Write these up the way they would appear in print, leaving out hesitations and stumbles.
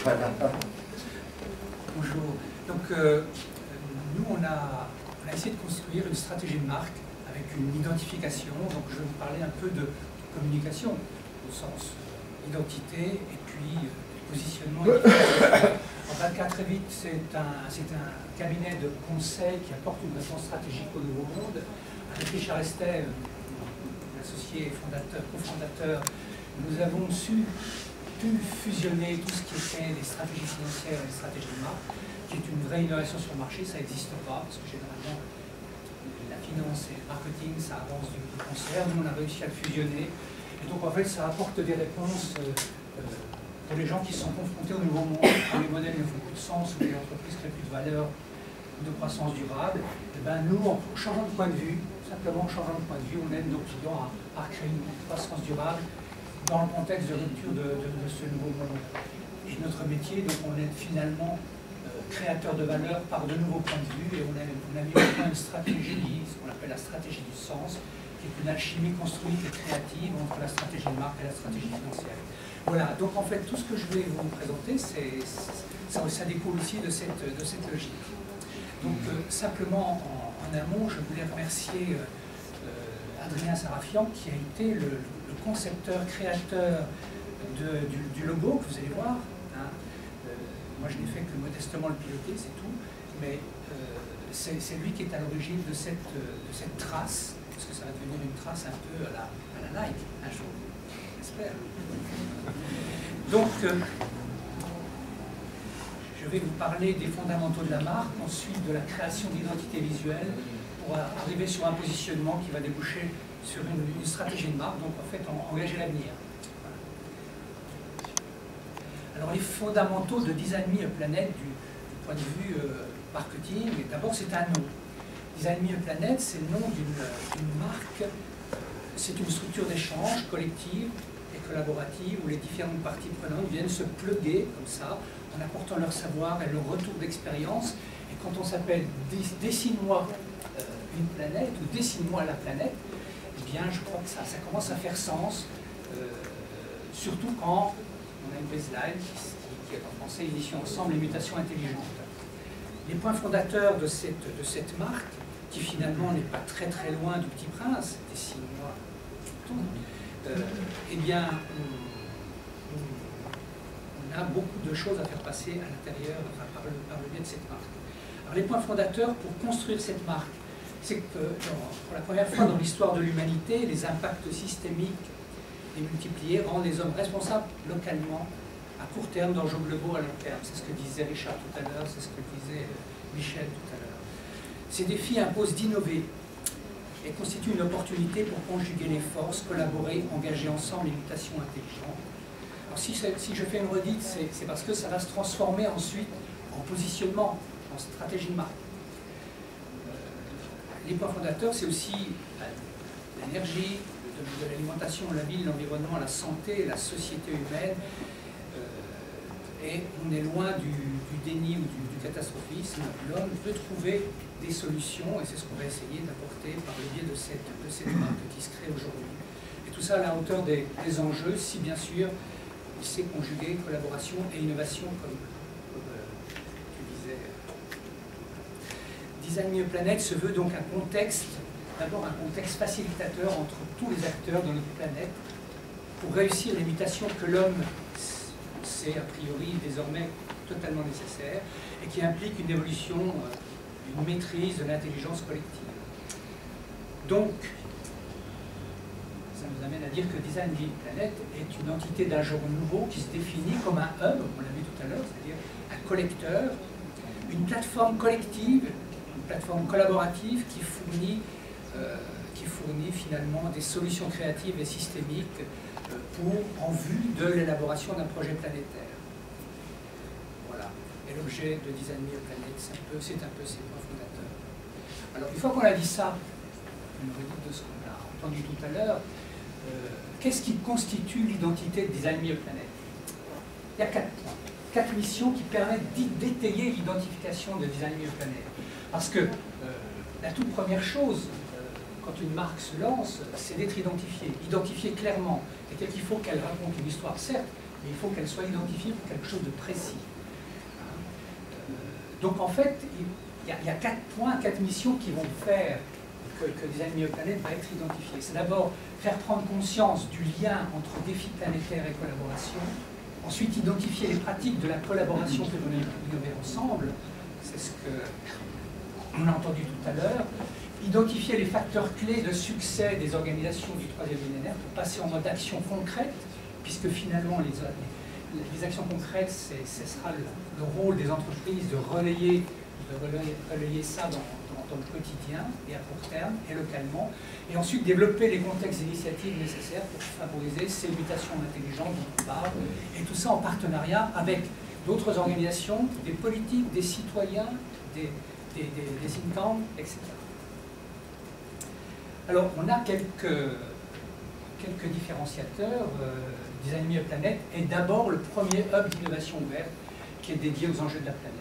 Voilà. Bonjour. Donc, nous, on a essayé de construire une stratégie de marque avec une identification. Donc, je vais vous parler un peu de communication, au sens identité et puis positionnement. On va le cas très vite, c'est un cabinet de conseil qui apporte une réponse stratégique au Nouveau Monde. Avec Richard Estet, l'associé cofondateur, nous avons pu fusionner tout ce qui était les stratégies financières et les stratégies de marque, qui est une vraie innovation sur le marché. Ça n'existe pas, parce que généralement, la finance et le marketing, ça avance du concert. Nous, on a réussi à le fusionner. Et donc, en fait, ça apporte des réponses pour les gens qui sont confrontés au nouveau monde, où les modèles ne font plus de sens, où les entreprises créent plus de valeur, de croissance durable. Et ben, nous, en changeant de point de vue, simplement en changeant de point de vue, on aide nos clients à créer une croissance durable dans le contexte de rupture de ce nouveau monde. Et notre métier, donc, on est finalement créateur de valeur par de nouveaux points de vue, et on a mis au point une stratégie, ce qu'on appelle la stratégie du sens, qui est une alchimie construite et créative entre la stratégie de marque et la stratégie financière. Voilà, donc en fait, tout ce que je vais vous présenter, ça découle aussi de cette logique. Donc, simplement, en amont, je voulais remercier Adrien Sarafian, qui a été le concepteur, créateur du logo que vous allez voir. Hein. Moi, je n'ai fait que modestement le piloter, c'est tout. Mais c'est lui qui est à l'origine de cette trace, parce que ça va devenir une trace un peu à la Nike un jour, j'espère. Donc, je vais vous parler des fondamentaux de la marque, ensuite de la création d'identité visuelle, pour arriver sur un positionnement qui va déboucher sur une stratégie de marque, donc en fait engager l'avenir. Alors les fondamentaux de Design Me a Planet du point de vue marketing, d'abord c'est un nom. Design Me a Planet, c'est le nom d'une marque, c'est une structure d'échange collective et collaborative où les différentes parties prenantes viennent se plugger comme ça, en apportant leur savoir et leur retour d'expérience. Et quand on s'appelle Dessine-moi une planète ou Dessine-moi la planète, eh bien je crois que ça commence à faire sens, surtout quand on a une baseline qui est en français Édition Ensemble et Mutation Intelligente. Les points fondateurs de cette marque, qui finalement n'est pas très très loin du Petit Prince, Dessine-moi tout, eh bien on a beaucoup de choses à faire passer à l'intérieur, enfin, par le biais de cette marque. Alors les points fondateurs pour construire cette marque, c'est que pour la première fois dans l'histoire de l'humanité, les impacts systémiques et multipliés rendent les hommes responsables localement, à court terme, d'enjeux globaux à long terme. C'est ce que disait Richard tout à l'heure, c'est ce que disait Michel tout à l'heure. Ces défis imposent d'innover et constituent une opportunité pour conjuguer les forces, collaborer, engager ensemble une mutation intelligente. Alors si je fais une redite, c'est parce que ça va se transformer ensuite en positionnement, en stratégie de marque. Les points fondateurs, c'est aussi l'énergie, de l'alimentation, la ville, l'environnement, la santé, la société humaine. Et on est loin du déni ou du catastrophisme. L'homme peut trouver des solutions, et c'est ce qu'on va essayer d'apporter par le biais de cette marque qui se crée aujourd'hui. Et tout ça à la hauteur des enjeux, si bien sûr il sait conjuguer collaboration et innovation, comme tu disais. Design Me a Planet se veut donc un contexte, d'abord un contexte facilitateur entre tous les acteurs de notre planète pour réussir les mutations que l'homme sait a priori désormais totalement nécessaire et qui implique une évolution, une maîtrise de l'intelligence collective. Donc, ça nous amène à dire que Design Me a Planet est une entité d'un genre nouveau qui se définit comme un hub, on l'a vu tout à l'heure, c'est-à-dire un collecteur, une plateforme collective, une plateforme collaborative qui fournit finalement des solutions créatives et systémiques en vue de l'élaboration d'un projet planétaire. Voilà. Et l'objet de Design Me a Planet, c'est un peu ces points fondateurs. Alors, une fois qu'on a dit ça, une redite de ce qu'on a entendu tout à l'heure, qu'est-ce qui constitue l'identité de Design Me a Planet? Il y a 4 points, 4 missions qui permettent d'étayer l'identification de Design Me a Planet. Parce que la toute première chose, quand une marque se lance, c'est d'être identifiée clairement. C'est-à-dire qu'il faut qu'elle raconte une histoire, certes, mais il faut qu'elle soit identifiée pour quelque chose de précis. Donc en fait, il y a 4 points, 4 missions qui vont faire que Design Milieu Planète va être identifié. C'est d'abord faire prendre conscience du lien entre défis planétaires et collaboration. Ensuite, identifier les pratiques de la collaboration que l'on a innover ensemble. C'est ce qu'on a entendu tout à l'heure. Identifier les facteurs clés de succès des organisations du 3e millénaire pour passer en mode action concrète, puisque finalement les actions concrètes, ce sera le rôle des entreprises de relayer ça dans le quotidien et à court terme et localement, et ensuite développer les contextes initiatives nécessaires pour favoriser ces mutations intelligentes dont on parle, et tout ça en partenariat avec d'autres organisations, des politiques, des citoyens, des think tanks, etc. Alors, on a quelques différenciateurs. Design Milieu Planète est d'abord le premier hub d'innovation ouverte qui est dédié aux enjeux de la planète.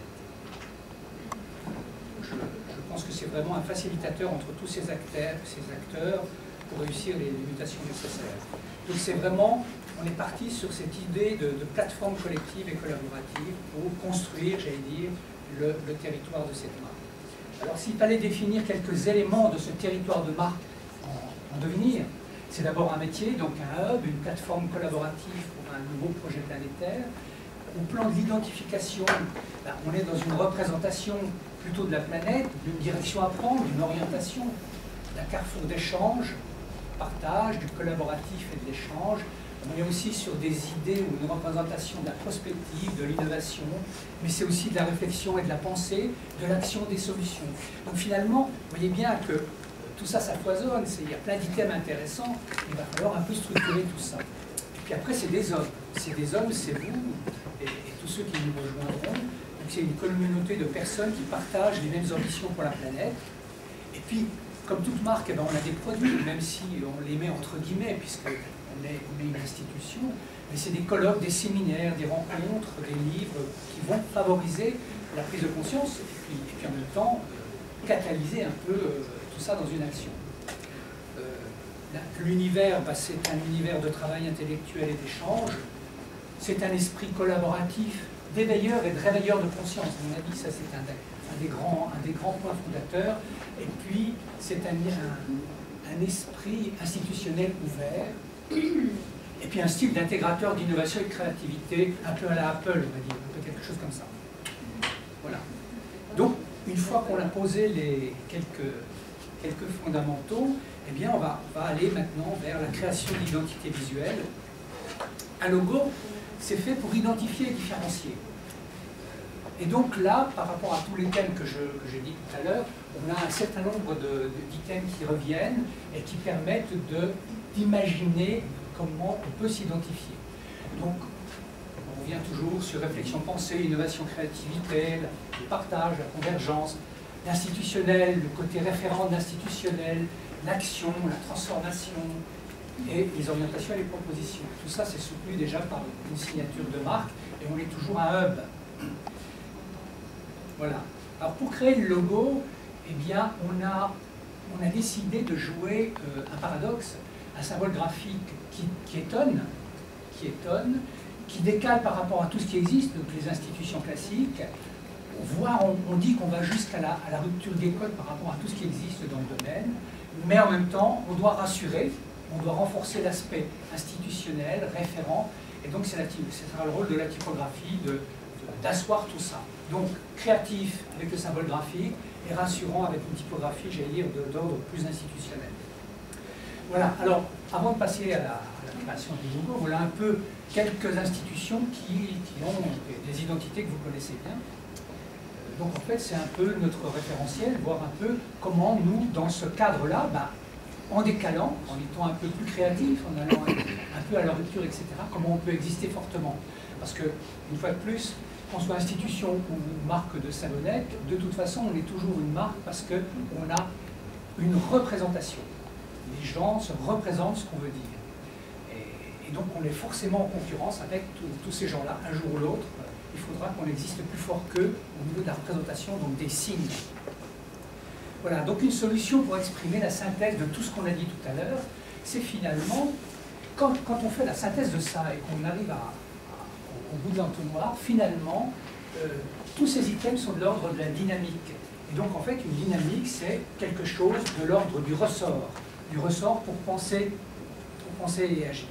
Je pense que c'est vraiment un facilitateur entre tous ces acteurs pour réussir les mutations nécessaires. Donc c'est vraiment, on est parti sur cette idée de plateforme collective et collaborative pour construire, j'allais dire, le territoire de cette marque. Alors s'il fallait définir quelques éléments de ce territoire de marque en devenir, c'est d'abord un métier, donc un hub, une plateforme collaborative pour un nouveau projet planétaire. Au plan de l'identification, on est dans une représentation plutôt de la planète, d'une direction à prendre, d'une orientation, d'un carrefour d'échange, partage, du collaboratif et de l'échange. On est aussi sur des idées ou une représentation de la prospective, de l'innovation, mais c'est aussi de la réflexion et de la pensée, de l'action, des solutions. Donc finalement, vous voyez bien que tout ça, ça foisonne, il y a plein d'items intéressants, il va falloir un peu structurer tout ça. Et puis après, c'est des hommes, c'est vous, et tous ceux qui nous rejoindront. Donc c'est une communauté de personnes qui partagent les mêmes ambitions pour la planète. Et puis, comme toute marque, on a des produits, même si on les met entre guillemets, puisqu'on est une institution, mais c'est des colloques, des séminaires, des rencontres, des livres qui vont favoriser la prise de conscience et puis en même temps catalyser un peu tout ça dans une action. L'univers, c'est un univers de travail intellectuel et d'échange. C'est un esprit collaboratif, d'éveilleur et de réveilleur de conscience. À mon avis, ça c'est un des grands points fondateurs. Et puis, c'est un esprit institutionnel ouvert. Et puis un style d'intégrateur d'innovation et de créativité, un peu à la Apple, on va dire, un peu quelque chose comme ça. Voilà. Donc, une fois qu'on a posé les quelques fondamentaux, eh bien, on va aller maintenant vers la création d'identité visuelle. Un logo, c'est fait pour identifier et différencier. Et donc là, par rapport à tous les thèmes que j'ai dit tout à l'heure, on a un certain nombre d'items qui reviennent et qui permettent d'imaginer comment on peut s'identifier. Donc, on revient toujours sur réflexion pensée, innovation, créativité, le partage, la convergence, l'institutionnel, le côté référent de l'institutionnel, l'action, la transformation, et les orientations et les propositions. Tout ça, c'est soutenu déjà par une signature de marque, et on est toujours un hub. Voilà. Alors, pour créer le logo, eh bien, on a décidé de jouer un paradoxe, un symbole graphique qui étonne, qui décale par rapport à tout ce qui existe, donc les institutions classiques, voire on dit qu'on va jusqu'à la rupture des codes par rapport à tout ce qui existe dans le domaine, mais en même temps, on doit rassurer, on doit renforcer l'aspect institutionnel, référent, et donc ce sera le rôle de la typographie d'asseoir tout ça. Donc créatif avec le symbole graphique et rassurant avec une typographie, j'allais dire, d'ordre plus institutionnel. Voilà, alors avant de passer à la création du logo, voilà un peu quelques institutions qui ont des identités que vous connaissez bien. Donc en fait, c'est un peu notre référentiel, voir un peu comment nous, dans ce cadre-là, en décalant, en étant un peu plus créatif, en allant un peu à la rupture, etc., comment on peut exister fortement. Parce que, une fois de plus, qu'on soit institution ou marque de savonnette, de toute façon, on est toujours une marque parce qu'on a une représentation. Les gens se représentent ce qu'on veut dire. Et donc, on est forcément en concurrence avec tous ces gens-là, un jour ou l'autre. Il faudra qu'on existe plus fort qu'eux au niveau de la représentation, donc des signes. Voilà, donc une solution pour exprimer la synthèse de tout ce qu'on a dit tout à l'heure, c'est finalement, quand on fait la synthèse de ça et qu'on arrive à au bout de l'entonnoir, finalement, tous ces items sont de l'ordre de la dynamique. Et donc, en fait, une dynamique, c'est quelque chose de l'ordre du ressort pour penser et agir.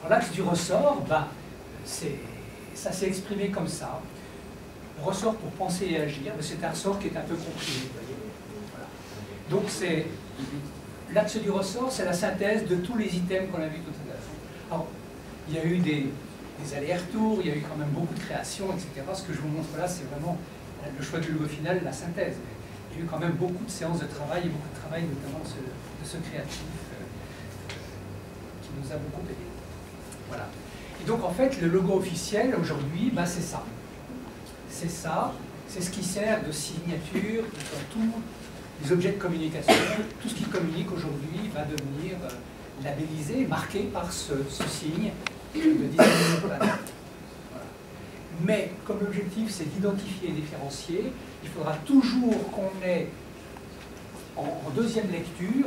Alors, l'axe du ressort, ben, ça s'est exprimé comme ça. Le ressort pour penser et agir, ben, c'est un ressort qui est un peu comprimé, vous voyez. Voilà. Donc, l'axe du ressort, c'est la synthèse de tous les items qu'on a vus tout à l'heure. Alors, il y a eu des allers-retours, il y a eu quand même beaucoup de créations, etc. Ce que je vous montre là, c'est vraiment le choix du logo final, la synthèse. Il y a eu quand même beaucoup de séances de travail, et beaucoup de travail notamment de ce créatif qui nous a beaucoup aidé. Voilà. Et donc en fait, le logo officiel aujourd'hui, ben, c'est ça. C'est ça, c'est ce qui sert de signature dans tous les objets de communication. Tout ce qui communique aujourd'hui va devenir labellisé, marqué par ce signe de design de planète. Mais comme l'objectif c'est d'identifier et différencier, il faudra toujours qu'on ait en deuxième lecture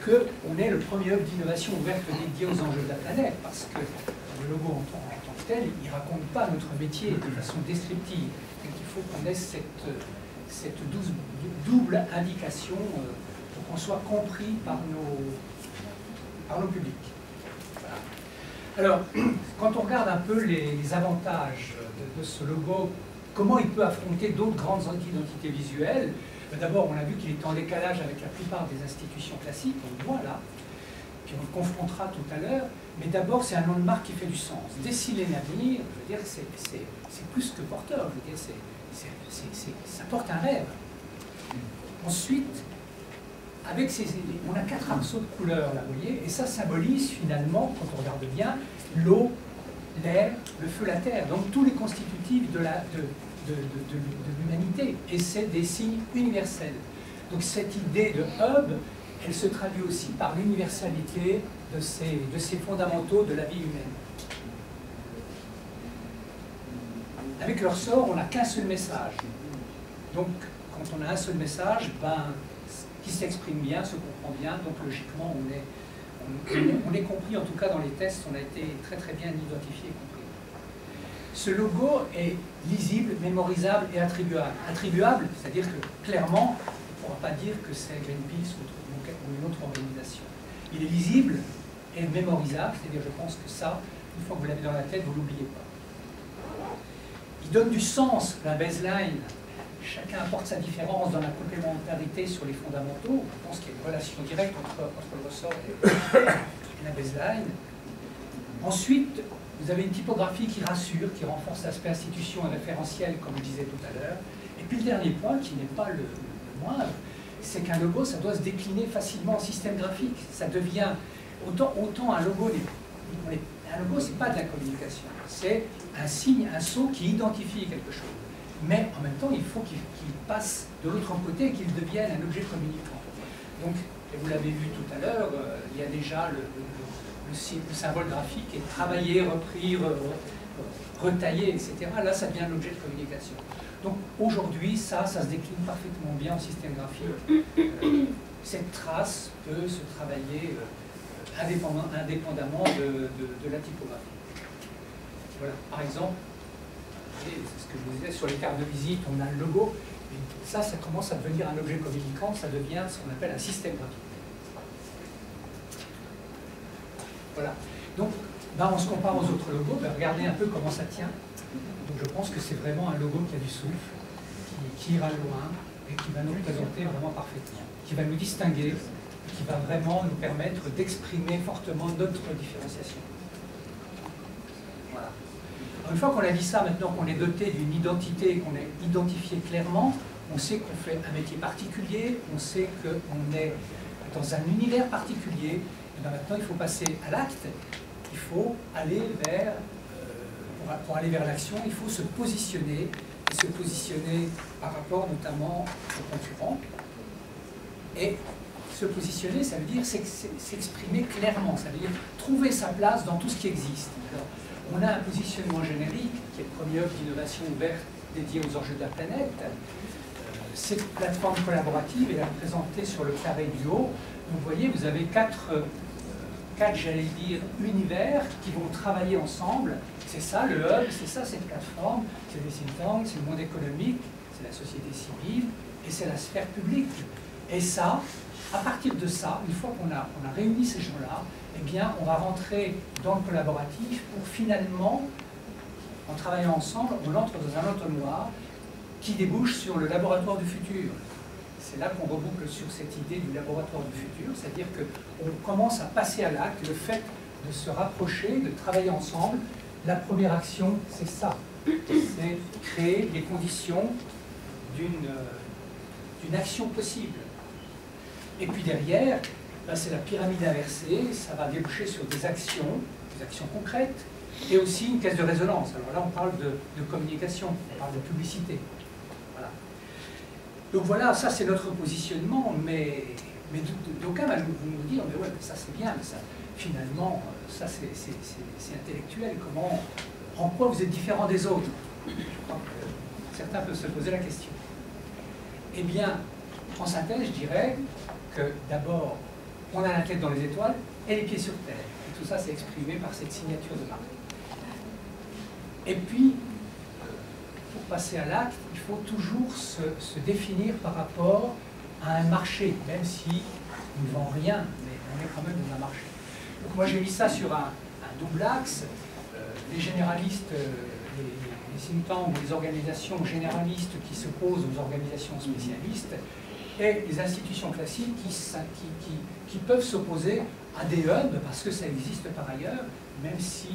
qu'on ait le premier œuvre d'innovation ouverte dédié aux enjeux de la planète, parce que le logo en tant que tel, il ne raconte pas notre métier de façon descriptive. Donc il faut qu'on ait cette double indication pour qu'on soit compris par nos publics. Voilà. Alors, quand on regarde un peu les avantages de ce logo, comment il peut affronter d'autres grandes identités visuelles, d'abord, on a vu qu'il est en décalage avec la plupart des institutions classiques, on le voit là, puis on le confrontera tout à l'heure, mais d'abord, c'est un nom de marque qui fait du sens. Dessiner l'avenir, je veux dire, c'est plus que porteur, je veux dire, ça porte un rêve. Ensuite, avec on a 4 arceaux de couleurs, là, vous voyez, et ça symbolise finalement, quand on regarde bien, l'eau, l'air, le feu, la terre, donc tous les constitutifs de l'humanité, et c'est des signes universels. Donc cette idée de hub, elle se traduit aussi par l'universalité de ces fondamentaux de la vie humaine. Avec leur sort, on n'a qu'un seul message. Donc quand on a un seul message, ben, qui s'exprime bien, se comprend bien, donc logiquement on est compris, en tout cas dans les tests, on a été très très bien identifié et compris. Ce logo est lisible, mémorisable et attribuable. Attribuable, c'est-à-dire que clairement, on ne pourra pas dire que c'est Greenpeace ou une autre organisation. Il est lisible et mémorisable, c'est-à-dire je pense que ça, une fois que vous l'avez dans la tête, vous ne l'oubliez pas. Il donne du sens, la baseline. Chacun apporte sa différence dans la complémentarité sur les fondamentaux. Je pense qu'il y a une relation directe entre le ressort et la baseline. Ensuite, vous avez une typographie qui rassure, qui renforce l'aspect institution et référentiel, comme je disais tout à l'heure. Et puis le dernier point, qui n'est pas le moindre, c'est qu'un logo, ça doit se décliner facilement en système graphique. Ça devient, autant un logo, un logo, c'est pas de la communication. C'est un signe, un sceau qui identifie quelque chose. Mais en même temps, il faut qu'il passe de l'autre côté et qu'il devienne un objet communicant. Donc, et vous l'avez vu tout à l'heure, il y a déjà le symbole graphique est travaillé, repris, retaillé, etc. Là, ça devient l'objet de communication. Donc aujourd'hui, ça se décline parfaitement bien en système graphique. Cette trace peut se travailler indépendamment de la typographie. Voilà, par exemple, c'est ce que je vous disais, sur les cartes de visite, on a le logo, et ça commence à devenir un objet communicant, ça devient ce qu'on appelle un système graphique. Voilà. Donc, ben, on se compare aux autres logos, ben, regardez un peu comment ça tient. Donc je pense que c'est vraiment un logo qui a du souffle, qui ira loin, et qui va nous présenter vraiment parfaitement, qui va nous distinguer, qui va vraiment nous permettre d'exprimer fortement notre différenciation. Voilà. Alors, une fois qu'on a dit ça, maintenant qu'on est doté d'une identité, qu'on est identifié clairement, on sait qu'on fait un métier particulier, on sait qu'on est dans un univers particulier. Et bien maintenant, il faut passer à l'acte. Il faut aller vers, pour aller vers l'action, il faut se positionner, et se positionner par rapport notamment aux concurrents. Et se positionner, ça veut dire s'exprimer clairement, ça veut dire trouver sa place dans tout ce qui existe. Alors, on a un positionnement générique, qui est le premier œuvre d'innovation ouverte dédié aux enjeux de la planète. Cette plateforme collaborative est présentée sur le carré du haut. Vous voyez, vous avez quatre quatre, j'allais dire, univers qui vont travailler ensemble. C'est ça le hub, c'est ça cette plateforme, c'est les think tanks, c'est le monde économique, c'est la société civile et c'est la sphère publique. Et ça, à partir de ça, une fois qu'on a réuni ces gens-là, eh bien, on va rentrer dans le collaboratif pour finalement, en travaillant ensemble, on entre dans un entonnoir qui débouche sur le laboratoire du futur. C'est là qu'on reboucle sur cette idée du laboratoire du futur, c'est-à-dire qu'on commence à passer à l'acte, le fait de se rapprocher, de travailler ensemble. La première action, c'est ça, c'est créer les conditions d'une action possible. Et puis derrière, ben c'est la pyramide inversée, ça va déboucher sur des actions concrètes, et aussi une caisse de résonance. Alors là, on parle de communication, on parle de publicité. Voilà. Donc voilà, ça c'est notre positionnement, mais d'aucuns vont nous dire, mais ouais, mais ça c'est bien, mais ça, finalement, ça c'est intellectuel, en quoi vous êtes différent des autres? Je crois que certains peuvent se poser la question. Eh bien, en synthèse, je dirais que d'abord, on a la tête dans les étoiles et les pieds sur terre. Et tout ça, c'est exprimé par cette signature de marque. Et puis, pour passer à l'acte, il faut toujours se définir par rapport à un marché, même si on ne vend rien, mais on est quand même dans un marché. Donc moi, j'ai mis ça sur un double axe. Les généralistes, les think tanks ou les organisations généralistes qui s'opposent aux organisations spécialistes, et les institutions classiques qui peuvent s'opposer à des hubs, parce que ça existe par ailleurs, même si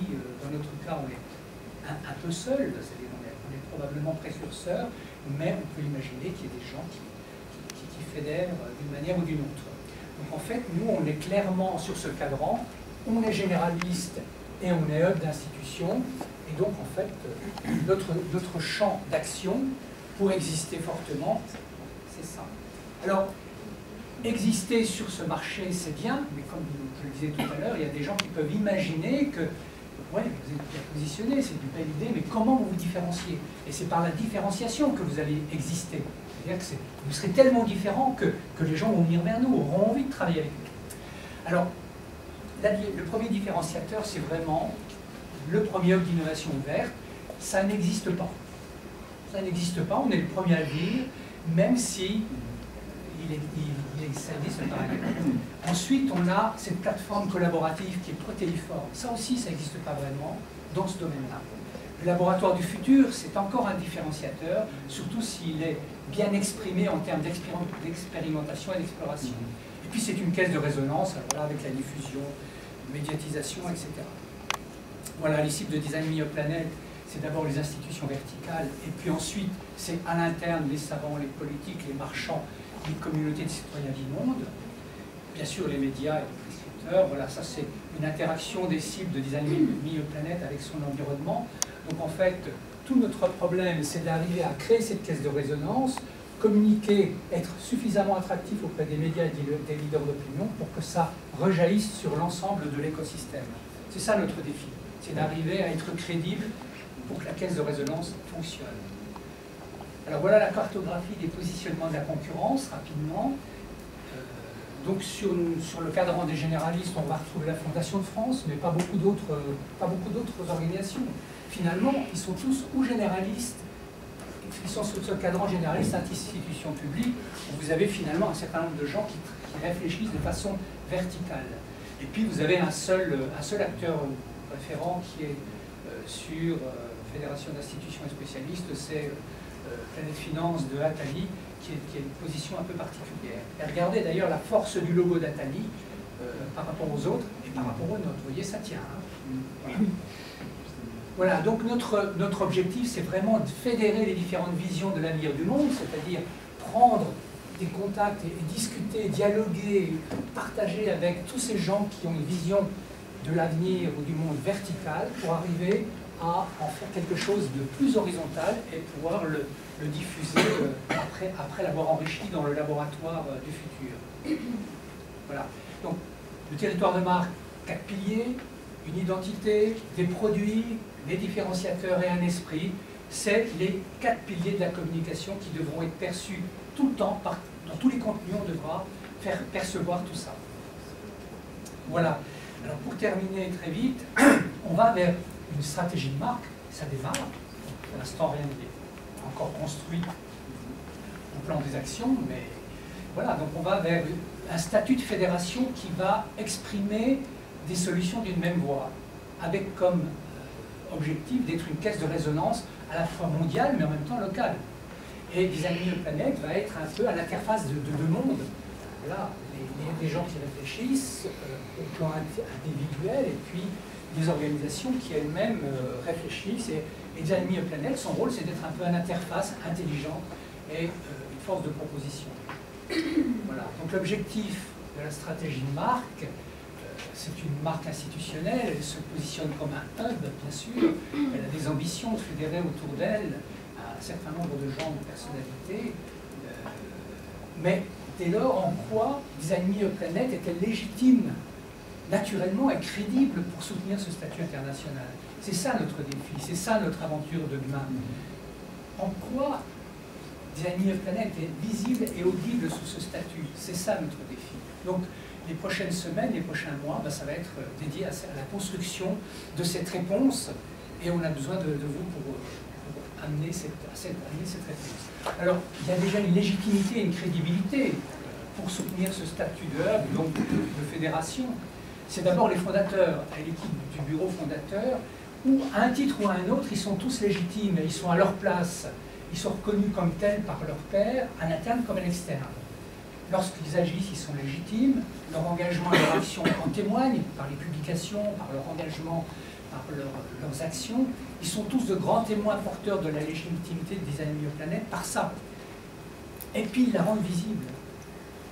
dans notre cas on est un peu seul, c'est-à-dire on est probablement précurseur, mais on peut imaginer qu'il y ait des gens qui fédèrent d'une manière ou d'une autre. Donc en fait, nous on est clairement sur ce cadran, on est généraliste et on est hub d'institution, et donc en fait notre champ d'action pour exister fortement, c'est ça. Alors, exister sur ce marché, c'est bien, mais comme je le disais tout à l'heure, il y a des gens qui peuvent imaginer que, ouais, vous êtes bien positionné, c'est une belle idée, mais comment vous vous différenciez? Et c'est par la différenciation que vous allez exister. C'est-à-dire que vous serez tellement différent que les gens vont venir vers nous, auront envie de travailler avec nous. Alors, le premier différenciateur, c'est vraiment le premier hub d'innovation ouverte. Ça n'existe pas. Ça n'existe pas, on est le premier à le dire, même si ça existe par ailleurs. Ensuite, on a cette plateforme collaborative qui est protéiforme. Ça aussi, ça n'existe pas vraiment dans ce domaine-là. Le laboratoire du futur, c'est encore un différenciateur, surtout s'il est bien exprimé en termes d'expérimentation et d'exploration. Et puis, c'est une caisse de résonance, alors là, avec la diffusion, médiatisation, etc. Voilà, les cibles de design Milieu-Planète, c'est d'abord les institutions verticales, et puis ensuite, c'est à l'interne les savants, les politiques, les marchands, les communautés de citoyens du monde, bien sûr les médias et les prescripteurs. Voilà, ça c'est une interaction des cibles de design Milieu-Planète avec son environnement. Donc en fait, tout notre problème, c'est d'arriver à créer cette caisse de résonance, communiquer, être suffisamment attractif auprès des médias et des leaders d'opinion pour que ça rejaillisse sur l'ensemble de l'écosystème. C'est ça notre défi, c'est d'arriver à être crédible pour que la caisse de résonance fonctionne. Alors voilà la cartographie des positionnements de la concurrence, rapidement. Donc sur le cadran des généralistes, on va retrouver la Fondation de France, mais pas beaucoup d'autres organisations. Finalement, ils sont tous ou généralistes, ils sont sur ce cadran généraliste, institution publique, où vous avez finalement un certain nombre de gens qui réfléchissent de façon verticale. Et puis vous avez un seul acteur référent qui est sur Fédération d'institutions et spécialistes, c'est Planète Finance de Attali, qui est une position un peu particulière. Et regardez d'ailleurs la force du logo d'Attali par rapport aux autres et par rapport aux nôtres. Vous voyez, ça tient. Hein. Voilà. Voilà, donc notre objectif, c'est vraiment de fédérer les différentes visions de l'avenir du monde, c'est-à-dire prendre des contacts et discuter, dialoguer, partager avec tous ces gens qui ont une vision de l'avenir ou du monde vertical pour arriver à en faire quelque chose de plus horizontal et pouvoir le diffuser après l'avoir enrichi dans le laboratoire du futur. Voilà. Donc, le territoire de marque, 4 piliers, une identité, des produits, des différenciateurs et un esprit, c'est les 4 piliers de la communication qui devront être perçus tout le temps, dans tous les contenus, on devra faire percevoir tout ça. Voilà. Alors pour terminer très vite, on va vers une stratégie de marque, ça démarre. Pour l'instant, rien n'est encore construit au plan des actions, mais voilà, donc on va vers un statut de fédération qui va exprimer des solutions d'une même voie, avec comme objectif d'être une caisse de résonance à la fois mondiale, mais en même temps locale. Et Design Me a Planet va être un peu à l'interface de deux mondes. Voilà, les gens qui réfléchissent au plan individuel, et puis des organisations qui elles-mêmes réfléchissent. Et Design Me a Planet, son rôle, c'est d'être un peu une interface intelligente et une force de proposition. Voilà. Donc l'objectif de la stratégie de marque, c'est une marque institutionnelle, elle se positionne comme un hub, bien sûr, elle a des ambitions de fédérer autour d'elle un certain nombre de gens, de personnalités, mais dès lors, en quoi Design Me a Planet est-elle légitime, naturellement et crédible pour soutenir ce statut international? C'est ça notre défi, c'est ça notre aventure de demain. En quoi Design Me a Planet est visible et audible sous ce statut? C'est ça notre défi. Donc, les prochaines semaines, les prochains mois, ça va être dédié à la construction de cette réponse, et on a besoin de vous pour amener cette réponse. Alors, il y a déjà une légitimité et une crédibilité pour soutenir ce statut de hub, donc de fédération. C'est d'abord les fondateurs et l'équipe du bureau fondateur, où à un titre ou à un autre, ils sont tous légitimes, et ils sont à leur place, ils sont reconnus comme tels par leurs pairs, à l'interne comme à l'externe. Lorsqu'ils agissent, ils sont légitimes, leur engagement et leur action en témoignent, par les publications, par leur engagement, par leurs actions. Ils sont tous de grands témoins porteurs de la légitimité de Design Me a Planet par ça. Et puis ils la rendent visible.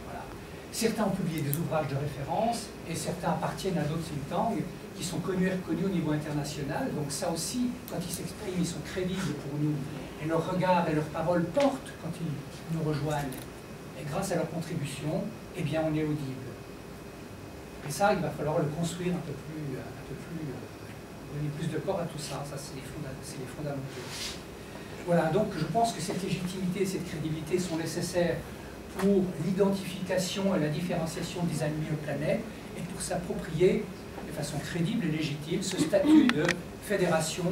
Voilà. Certains ont publié des ouvrages de référence, et certains appartiennent à d'autres think tanks qui sont connus et reconnus au niveau international. Donc ça aussi, quand ils s'expriment, ils sont crédibles pour nous. Et leur regard et leurs paroles portent quand ils nous rejoignent. Et grâce à leur contribution, eh bien, on est audible. Et ça, il va falloir le construire un peu plus donner plus de corps à tout ça. Ça, c'est les fondamentaux. Voilà, donc je pense que cette légitimité et cette crédibilité sont nécessaires pour l'identification et la différenciation des Design Me a Planet, et pour s'approprier de façon crédible et légitime ce statut de fédération,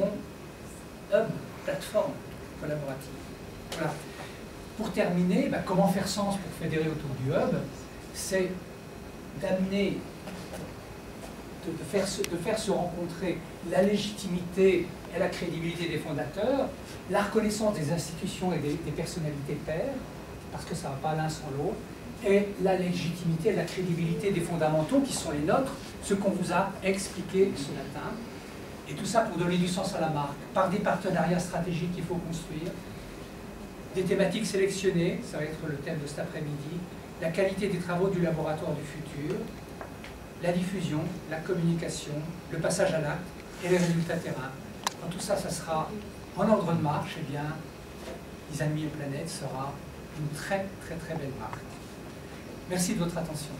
hub, plateforme collaborative. Voilà. Pour terminer, comment faire sens pour fédérer autour du hub? C'est d'amener, de faire se rencontrer la légitimité et la crédibilité des fondateurs, la reconnaissance des institutions et des personnalités pairs, parce que ça ne va pas l'un sans l'autre, et la légitimité et la crédibilité des fondamentaux qui sont les nôtres, ce qu'on vous a expliqué ce matin. Et tout ça pour donner du sens à la marque, par des partenariats stratégiques qu'il faut construire, des thématiques sélectionnées, ça va être le thème de cet après-midi, la qualité des travaux du laboratoire du futur, la diffusion, la communication, le passage à l'acte et les résultats terrain. Quand tout ça, ça sera en ordre de marche, eh bien, Design Me a Planet sera une très très très belle marque. Merci de votre attention.